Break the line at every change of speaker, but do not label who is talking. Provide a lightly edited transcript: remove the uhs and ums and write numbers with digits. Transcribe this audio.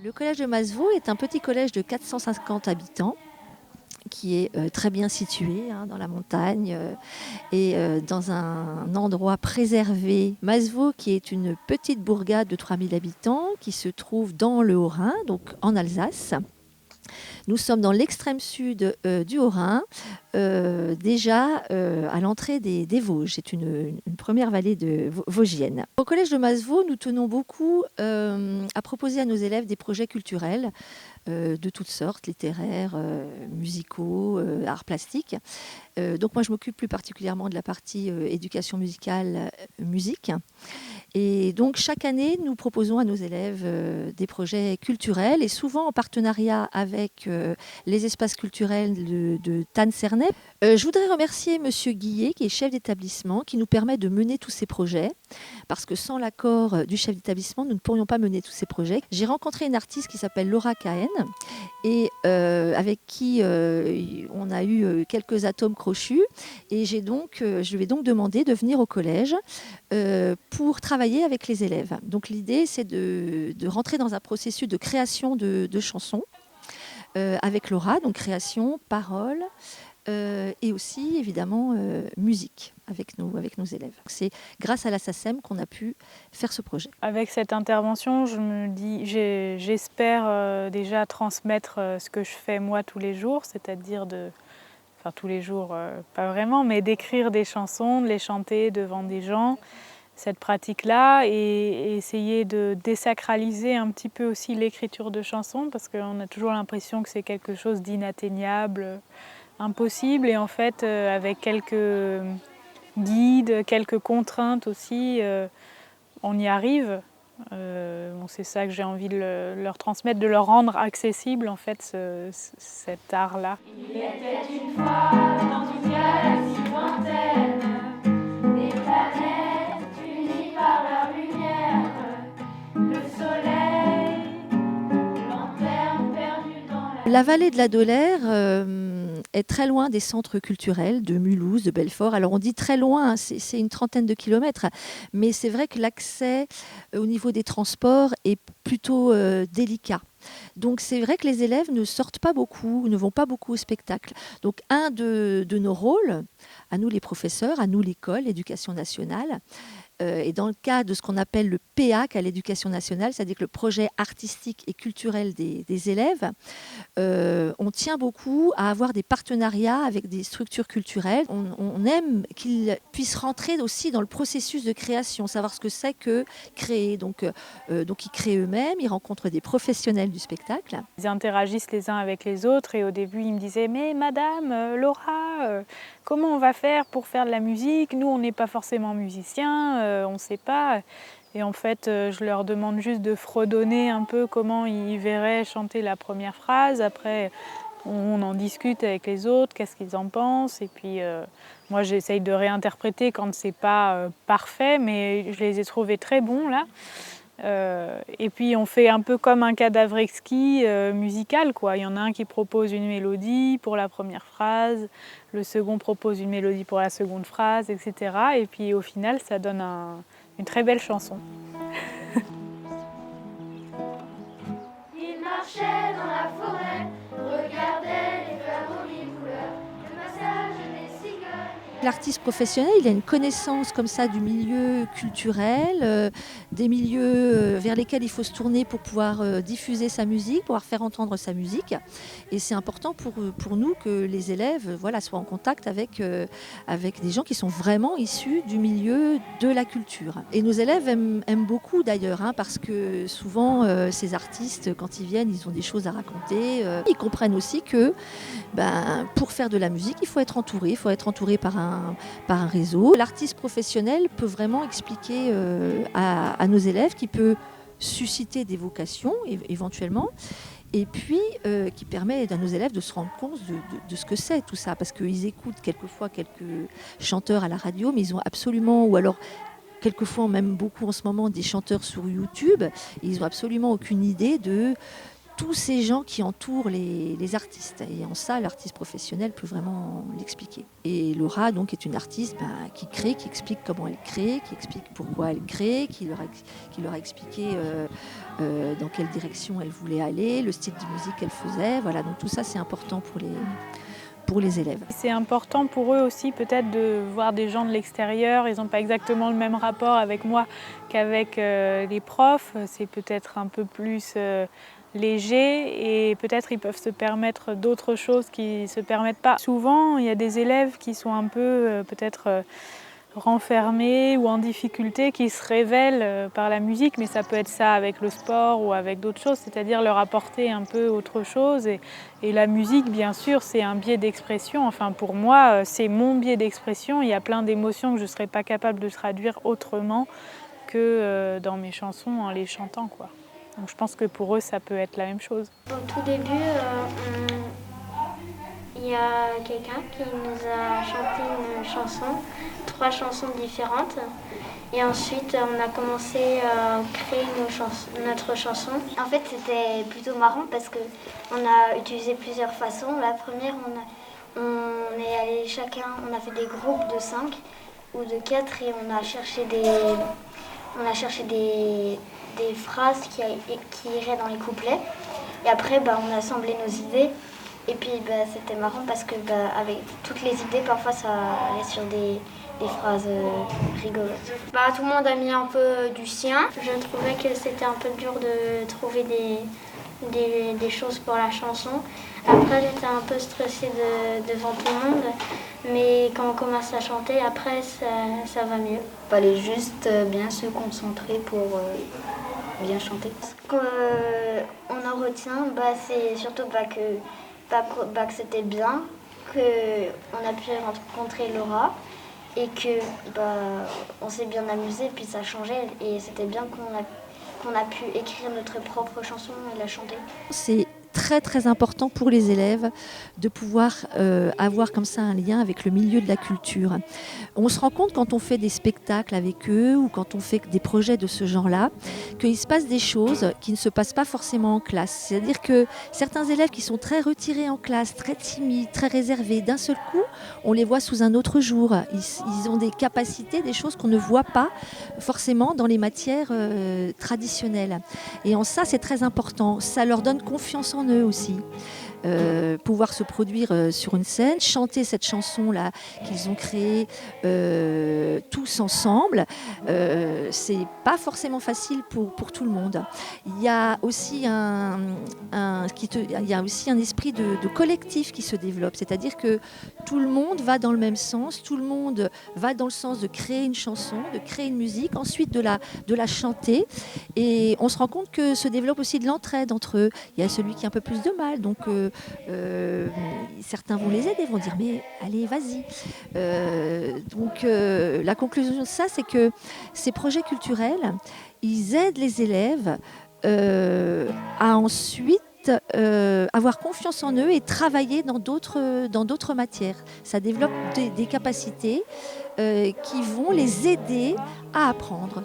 Le collège de Masevaux est un petit collège de 450 habitants qui est très bien situé dans la montagne et dans un endroit préservé. Masevaux qui est une petite bourgade de 3000 habitants qui se trouve dans le Haut-Rhin, donc en Alsace. Nous sommes dans l'extrême sud du Haut-Rhin, déjà à l'entrée des Vosges. C'est une première vallée vosgienne. Au collège de Masevaux, nous tenons beaucoup à proposer à nos élèves des projets culturels de toutes sortes, littéraires, musicaux, arts plastiques. Donc moi, je m'occupe plus particulièrement de la partie éducation musicale, musique. Et donc chaque année, nous proposons à nos élèves des projets culturels et souvent en partenariat avec les espaces culturels de Tannes-Cernay. Je voudrais remercier Monsieur Guillet, qui est chef d'établissement, qui nous permet de mener tous ces projets, parce que sans l'accord du chef d'établissement, nous ne pourrions pas mener tous ces projets. J'ai rencontré une artiste qui s'appelle Laura Cahen et avec qui on a eu quelques atomes crochus. Et je lui ai donc demandé de venir au collège pour travailler avec les élèves. Donc l'idée, c'est de rentrer dans un processus de création de chansons avec Laura, donc création, parole, et aussi évidemment musique avec nos élèves. C'est grâce à la SACEM qu'on a pu faire ce projet.
Avec cette intervention, j'espère déjà transmettre ce que je fais moi tous les jours, c'est-à-dire tous les jours, pas vraiment, mais d'écrire des chansons, de les chanter devant des gens, cette pratique-là, et essayer de désacraliser un petit peu aussi l'écriture de chansons, parce qu'on a toujours l'impression que c'est quelque chose d'inatteignable, impossible, et en fait, avec quelques guides, quelques contraintes aussi, on y arrive. C'est ça que j'ai envie de leur transmettre, de leur rendre accessible en fait cet art-là.
Il était une fois dans une galaxie lointaine, des planètes unies par leur lumière, le soleil, lanterne perdue dans
la vallée de la Dolère est très loin des centres culturels de Mulhouse, de Belfort. Alors on dit très loin, c'est une trentaine de kilomètres, mais c'est vrai que l'accès au niveau des transports est plutôt délicat. Donc c'est vrai que les élèves ne sortent pas beaucoup, ne vont pas beaucoup au spectacle. Donc un de nos rôles, à nous les professeurs, à nous l'école, l'éducation nationale, et dans le cas de ce qu'on appelle le PEAC à l'éducation nationale, c'est-à-dire que le projet artistique et culturel des élèves, on tient beaucoup à avoir des partenariats avec des structures culturelles. On aime qu'ils puissent rentrer aussi dans le processus de création, savoir ce que c'est que créer. Donc ils créent eux-mêmes, ils rencontrent des professionnels du spectacle.
Ils interagissent les uns avec les autres et au début ils me disaient « Mais madame, Laura, comment on va faire pour faire de la musique? Nous on n'est pas forcément musiciens, on ne sait pas. » Et en fait, je leur demande juste de fredonner un peu comment ils verraient chanter la première phrase. Après, on en discute avec les autres, qu'est-ce qu'ils en pensent. Et puis, moi, j'essaye de réinterpréter quand c'est pas parfait, mais je les ai trouvés très bons là. Et puis, on fait un peu comme un cadavre exquis musical, quoi. Il y en a un qui propose une mélodie pour la première phrase, le second propose une mélodie pour la seconde phrase, etc. Et puis, au final, ça donne une très belle chanson.
Il marchait dans la forêt, regardait les fleurs aux mille couleurs, le passage des cigognes.
L'artiste professionnel, il a une connaissance comme ça du milieu culturel, des milieux vers lesquels il faut se tourner pour pouvoir diffuser sa musique, pouvoir faire entendre sa musique. Et c'est important pour nous que les élèves soient en contact avec des gens qui sont vraiment issus du milieu de la culture. Et nos élèves aiment beaucoup d'ailleurs, parce que souvent ces artistes, quand ils viennent, ils ont des choses à raconter. Ils comprennent aussi que pour faire de la musique, il faut être entouré par un réseau. L'artiste professionnel peut vraiment expliquer à nos élèves, qui peut susciter des vocations éventuellement, et puis qui permet à nos élèves de se rendre compte de ce que c'est tout ça, parce qu'ils écoutent quelquefois quelques chanteurs à la radio, mais ils ont absolument, ou alors quelquefois même beaucoup en ce moment, des chanteurs sur YouTube, et ils n'ont absolument aucune idée de tous ces gens qui entourent les artistes. Et en ça, l'artiste professionnel peut vraiment l'expliquer. Et Laura, donc, est une artiste qui crée, qui explique comment elle crée, qui explique pourquoi elle crée, qui leur a expliqué dans quelle direction elle voulait aller, le style de musique qu'elle faisait. Voilà, donc tout ça, c'est important pour les élèves.
C'est important pour eux aussi peut-être de voir des gens de l'extérieur. Ils n'ont pas exactement le même rapport avec moi qu'avec les profs. C'est peut-être un peu plus léger et peut-être ils peuvent se permettre d'autres choses qui ne se permettent pas. Souvent, il y a des élèves qui sont un peu peut-être renfermés ou en difficulté qui se révèlent par la musique, mais ça peut être ça avec le sport ou avec d'autres choses, c'est-à-dire leur apporter un peu autre chose. Et la musique, bien sûr, c'est un biais d'expression. Enfin, pour moi, c'est mon biais d'expression. Il y a plein d'émotions que je ne serais pas capable de traduire autrement que dans mes chansons en les chantant, quoi. Donc je pense que pour eux, ça peut être la même chose.
Au tout début, il y a quelqu'un qui nous a chanté une chanson, 3 chansons différentes. Et ensuite, on a commencé à créer notre chanson. En fait, c'était plutôt marrant parce qu'on a utilisé plusieurs façons. La première, on est allé chacun, on a fait des groupes de 5 ou de 4 et on a cherché des phrases qui iraient dans les couplets. Et après, on a assemblé nos idées. Et puis, c'était marrant parce que avec toutes les idées, parfois, ça allait sur des phrases rigolotes. Tout le monde a mis un peu du sien. Je trouvais que c'était un peu dur de trouver des choses pour la chanson. Après, j'étais un peu stressée devant tout le monde. Mais quand on commence à chanter, après, ça va mieux.
Il fallait juste bien se concentrer pour bien chanter.
Ce qu'on en retient, c'est surtout que c'était bien, qu'on a pu rencontrer Laura et que on s'est bien amusé, puis ça changeait et c'était bien qu'on a pu écrire notre propre chanson et la chanter.
C'est très très important pour les élèves de pouvoir avoir comme ça un lien avec le milieu de la culture. On se rend compte quand on fait des spectacles avec eux ou quand on fait des projets de ce genre-là qu'il se passe des choses qui ne se passent pas forcément en classe. C'est-à-dire que certains élèves qui sont très retirés en classe, très timides, très réservés, d'un seul coup, on les voit sous un autre jour. Ils ont des capacités, des choses qu'on ne voit pas forcément dans les matières traditionnelles. Et en ça, c'est très important. Ça leur donne confiance en eux aussi. Pouvoir se produire sur une scène, chanter cette chanson-là qu'ils ont créée tous ensemble, c'est pas forcément facile pour tout le monde. Il y a aussi un esprit de collectif qui se développe, c'est-à-dire que tout le monde va dans le même sens, tout le monde va dans le sens de créer une chanson, de créer une musique, ensuite de la chanter, et on se rend compte que se développe aussi de l'entraide entre eux. Il y a celui qui a un peu plus de mal, donc certains vont les aider, vont dire mais allez vas-y. La conclusion de ça, c'est que ces projets culturels, ils aident les élèves à ensuite avoir confiance en eux et travailler dans d'autres matières. Ça développe des capacités qui vont les aider à apprendre.